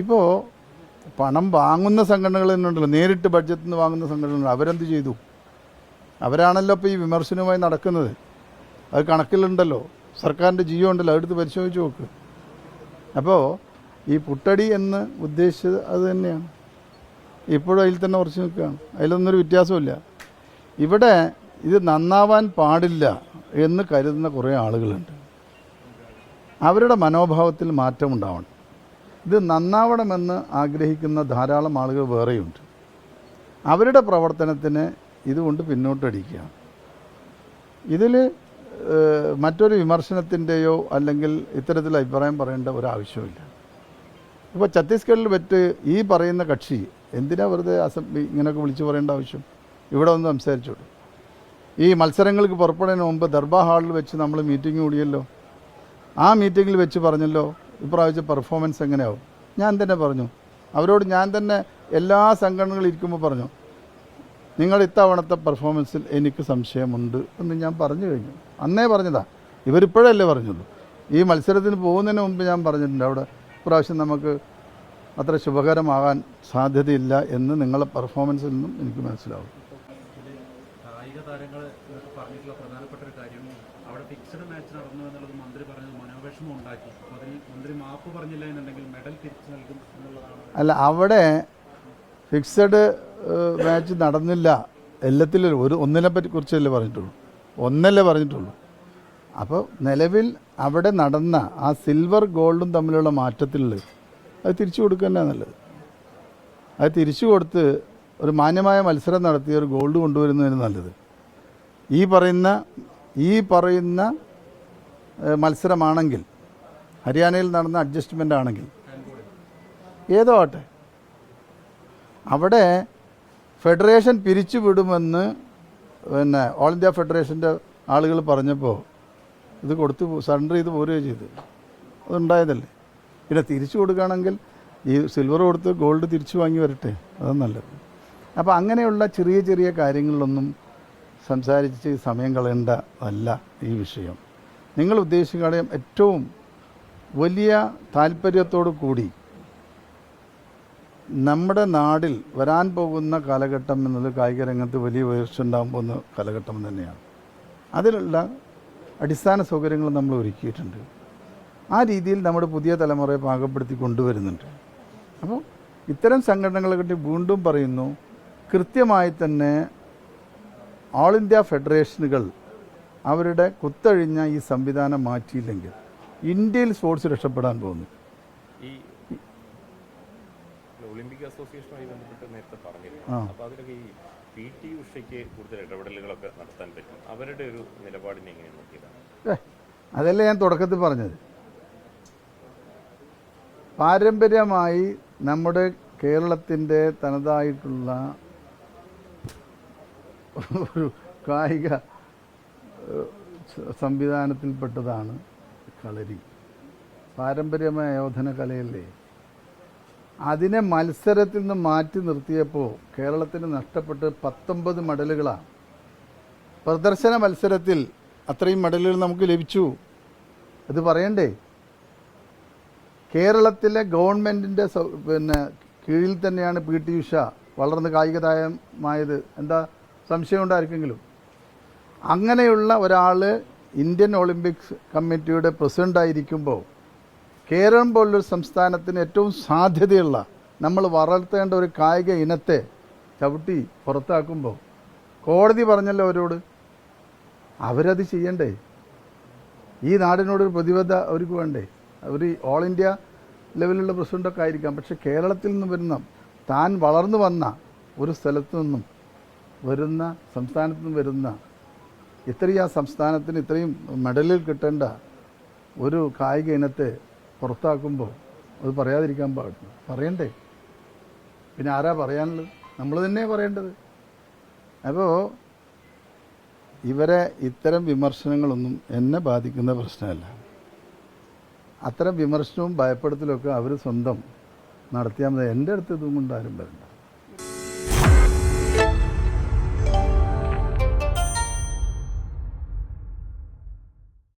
ഇപ്പോൾ പണം വാങ്ങുന്ന സംഘടനകൾ തന്നെ ഉണ്ടല്ലോ, നേരിട്ട് ബഡ്ജറ്റിൽ നിന്ന് വാങ്ങുന്ന സംഘടനകൾ. അവരെന്ത് ചെയ്തു? അവരാണല്ലോ ഇപ്പോൾ ഈ വിമർശനവുമായി നടക്കുന്നത്. അത് കണക്കിലുണ്ടല്ലോ, സർക്കാരിൻ്റെ ജിയോ ഉണ്ടല്ലോ, അതെടുത്ത് പരിശോധിച്ച് നോക്ക്. അപ്പോൾ ഈ പുട്ടടി എന്ന് ഉദ്ദേശിച്ചത് അത് തന്നെയാണ്. ഇപ്പോഴും അതിൽ തന്നെ ഉറച്ചു നിൽക്കുകയാണ്. അതിലൊന്നൊരു വ്യത്യാസമില്ല. ഇവിടെ ഇത് നന്നാവാൻ പാടില്ല എന്ന് കരുതുന്ന കുറേ ആളുകളുണ്ട്. അവരുടെ മനോഭാവത്തിൽ മാറ്റമുണ്ടാവണം. ഇത് നന്നാവണമെന്ന് ആഗ്രഹിക്കുന്ന ധാരാളം ആളുകൾ വേറെയുണ്ട്. അവരുടെ പ്രവർത്തനത്തിന് ഇതുകൊണ്ട് പിന്നോട്ടടിക്കുകയാണ്. ഇതിൽ മറ്റൊരു വിമർശനത്തിൻ്റെയോ അല്ലെങ്കിൽ ഇത്തരത്തിൽ അഭിപ്രായം പറയേണ്ട ഒരാവശ്യമില്ല. ഇപ്പോൾ ഛത്തീസ്ഗഡിൽ വെച്ച് ഈ പറയുന്ന കക്ഷി എന്തിനാ വെറുതെ ഇങ്ങനെയൊക്കെ വിളിച്ചു പറയേണ്ട ആവശ്യം? ഇവിടെ ഒന്ന് സംസാരിച്ചോളൂ. ഈ മത്സരങ്ങൾക്ക് പുറപ്പെടുന്നതിന് മുമ്പ് ദർബാർ ഹാളിൽ വെച്ച് നമ്മൾ മീറ്റിംഗ് കൂടിയല്ലോ. ആ മീറ്റിങ്ങിൽ വെച്ച് പറഞ്ഞല്ലോ ഇപ്രാവശ്യം പെർഫോമൻസ് എങ്ങനെയാവും. ഞാൻ തന്നെ പറഞ്ഞു അവരോട്, ഞാൻ തന്നെ എല്ലാ സംഘടനകളും ഇരിക്കുമ്പോൾ പറഞ്ഞു, നിങ്ങൾ ഇത്തവണത്തെ പെർഫോമൻസിൽ എനിക്ക് സംശയമുണ്ട് എന്ന് ഞാൻ പറഞ്ഞു കഴിഞ്ഞു. അന്നേ പറഞ്ഞതാ, ഇവരിപ്പോഴല്ലേ പറഞ്ഞുള്ളൂ. ഈ മത്സരത്തിന് പോകുന്നതിന് മുമ്പ് ഞാൻ പറഞ്ഞിട്ടുണ്ട് അവിടെ ഇപ്രാവശ്യം നമുക്ക് അത്ര ശുഭകരമാകാൻ സാധ്യതയില്ല എന്ന് നിങ്ങളെ പെർഫോമൻസിൽ നിന്നും എനിക്ക് മനസ്സിലാവും. കായിക താരങ്ങൾ പറഞ്ഞിട്ടുള്ള പ്രധാനപ്പെട്ട ഒരു കാര്യം അവിടെ ഫിക്സഡ് മാച്ച് നടന്നു എന്നുള്ളത് മന്ത്രി പറഞ്ഞത് മനോവിഷമം ഉണ്ടാക്കി. അതിൽ മന്ത്രി മാപ്പ് പറഞ്ഞില്ല എന്നുണ്ടെങ്കിൽ മെഡൽ തിരിച്ചു നൽകും എന്നുള്ളതാണ്. അല്ല, അവിടെ ഫിക്സഡ് മാച്ച് നടന്നില്ല. എല്ലാത്തിലും ഒന്നിനെ പറ്റി കുറിച്ചല്ലേ പറഞ്ഞിട്ടുള്ളൂ, ഒന്നല്ലേ പറഞ്ഞിട്ടുള്ളൂ. അപ്പോൾ നിലവിൽ അവിടെ നടന്ന ആ സിൽവർ ഗോൾഡും തമ്മിലുള്ള മാറ്റത്തിൽ അത് തിരിച്ചു കൊടുക്കുക തന്നെയാണ് നല്ലത്. അത് തിരിച്ചു കൊടുത്ത് ഒരു മാന്യമായ മത്സരം നടത്തി ഒരു ഗോൾഡ് കൊണ്ടുവരുന്നതിന് നല്ലത്. ഈ പറയുന്ന മത്സരമാണെങ്കിൽ, ഹരിയാനയിൽ നടന്ന അഡ്ജസ്റ്റ്മെൻ്റ് ആണെങ്കിൽ, ഏതോ ആട്ടെ, അവിടെ ഫെഡറേഷൻ പിരിച്ചു വിടുമെന്ന് ഓൾ ഇന്ത്യ ഫെഡറേഷൻ്റെ ആളുകൾ പറഞ്ഞപ്പോൾ ഇത് കൊടുത്ത് സറണ്ടർ ചെയ്ത് പോരുകയോ ചെയ്ത്. അതുണ്ടായതല്ലേ. പിന്നെ തിരിച്ചു കൊടുക്കുകയാണെങ്കിൽ ഈ സിൽവർ കൊടുത്ത് ഗോൾഡ് തിരിച്ചു വാങ്ങി വരട്ടെ, അതാണ് നല്ലത്. അപ്പോൾ അങ്ങനെയുള്ള ചെറിയ ചെറിയ കാര്യങ്ങളിലൊന്നും സംസാരിച്ച് സമയം കളയേണ്ട അല്ല ഈ വിഷയം. നിങ്ങൾ ഉദ്ദേശിക്കുകയാണെങ്കിൽ ഏറ്റവും വലിയ താല്പര്യത്തോടു കൂടി നമ്മുടെ നാടിൽ വരാൻ പോകുന്ന കാലഘട്ടം എന്നത് കായിക രംഗത്ത് വലിയ ഉയർച്ച ഉണ്ടാകാൻ പോകുന്ന കാലഘട്ടം തന്നെയാണ്. അതിലുള്ള അടിസ്ഥാന സൗകര്യങ്ങൾ നമ്മൾ ഒരുക്കിയിട്ടുണ്ട്. ആ രീതിയിൽ നമ്മുടെ പുതിയ തലമുറയെ പാകപ്പെടുത്തി കൊണ്ടുവരുന്നുണ്ട്. അപ്പോൾ ഇത്തരം സംഘടനകളെ പറ്റി വീണ്ടും പറയുന്നു, കൃത്യമായി തന്നെ ഓൾ ഇന്ത്യ ഫെഡറേഷനുകൾ അവരുടെ കുത്തഴിഞ്ഞ ഈ സംവിധാനം മാറ്റിയില്ലെങ്കിൽ ഇന്ത്യയിൽ സ്പോർട്സ് രക്ഷപ്പെടാൻ പോകുന്നു. ഈ ഒളിമ്പിക് അസോസിയേഷനുമായി ബന്ധപ്പെട്ട് നേരത്തെ പറഞ്ഞിരുന്നു. അപ്പോൾ അതിലൊക്കെ ഈ PT ഉഷയ്ക്ക് കൂടുതൽ ഇടപെടലുകളൊക്കെ നടത്താൻ പറ്റും. അവരുടെ ഒരു നിലപാടിനെ എങ്ങനെ നോക്കിയതാണ്? അതല്ലേ ഞാൻ തുടക്കത്തിൽ പറഞ്ഞത്. പാരമ്പര്യമായി നമ്മുടെ കേരളത്തിൻ്റെ തനതായിട്ടുള്ള ഒരു കായിക സംവിധാനത്തിൽപ്പെട്ടതാണ് കളരി. പാരമ്പര്യമായ ആയോധന കലയല്ലേ. അതിനെ മത്സരത്തിൽ നിന്ന് മാറ്റി നിർത്തിയപ്പോൾ കേരളത്തിന് നഷ്ടപ്പെട്ട് 19 മെഡലുകളാണ്. പ്രദർശന മത്സരത്തിൽ അത്രയും മെഡലുകൾ നമുക്ക് ലഭിച്ചു. ഇത് പറയണ്ടേ? കേരളത്തിലെ ഗവൺമെൻറ്റിൻ്റെ കീഴിൽ തന്നെയാണ് PT ഉഷ വളർന്ന് കായിക താരമായത്. എന്താ സംശയം ഉണ്ടായിരിക്കെങ്കിലും? അങ്ങനെയുള്ള ഒരാൾ ഇന്ത്യൻ ഒളിമ്പിക്സ് കമ്മിറ്റിയുടെ പ്രസിഡൻ്റായിരിക്കുമ്പോൾ കേരളം പോലൊരു സംസ്ഥാനത്തിന് ഏറ്റവും സാധ്യതയുള്ള നമ്മൾ വളർത്തേണ്ട ഒരു കായിക ഇനത്തെ ചവിട്ടി പുറത്താക്കുമ്പോൾ കോടതി പറഞ്ഞല്ലോ അവരോട്, അവരത് ചെയ്യണ്ടേ? ഈ നാടിനോടൊരു പ്രതിബദ്ധത അവർക്ക് വേണ്ടേ? അവർ ഓൾ ഇന്ത്യ ലെവലിലുള്ള പ്രസിഡൻ്റൊക്കെ ആയിരിക്കാം, പക്ഷെ കേരളത്തിൽ നിന്ന് വരുന്ന, താൻ വളർന്നു വന്ന ഒരു സ്ഥലത്തു നിന്നും വരുന്ന, സംസ്ഥാനത്തു നിന്നും വരുന്ന, ഇത്രയും ആ സംസ്ഥാനത്തിന് ഇത്രയും മെഡലിൽ കിട്ടേണ്ട ഒരു കായിക ഇനത്തെ പുറത്താക്കുമ്പോൾ അത് പറയാതിരിക്കാൻ പാടില്ല. പറയണ്ടേ? പിന്നെ ആരാ പറയാനുള്ളത്? നമ്മൾ തന്നെ പറയേണ്ടത്. അപ്പോൾ ഇവരെ ഇത്തരം വിമർശനങ്ങളൊന്നും എന്നെ ബാധിക്കുന്ന പ്രശ്നമല്ല. അത്തരം വിമർശനവും ഭയപ്പെടുത്തലൊക്കെ അവർ സ്വന്തം നടത്തിയാൽ മതി. എൻ്റെ അടുത്ത് ഇതും കൊണ്ടാരും വരണ്ട.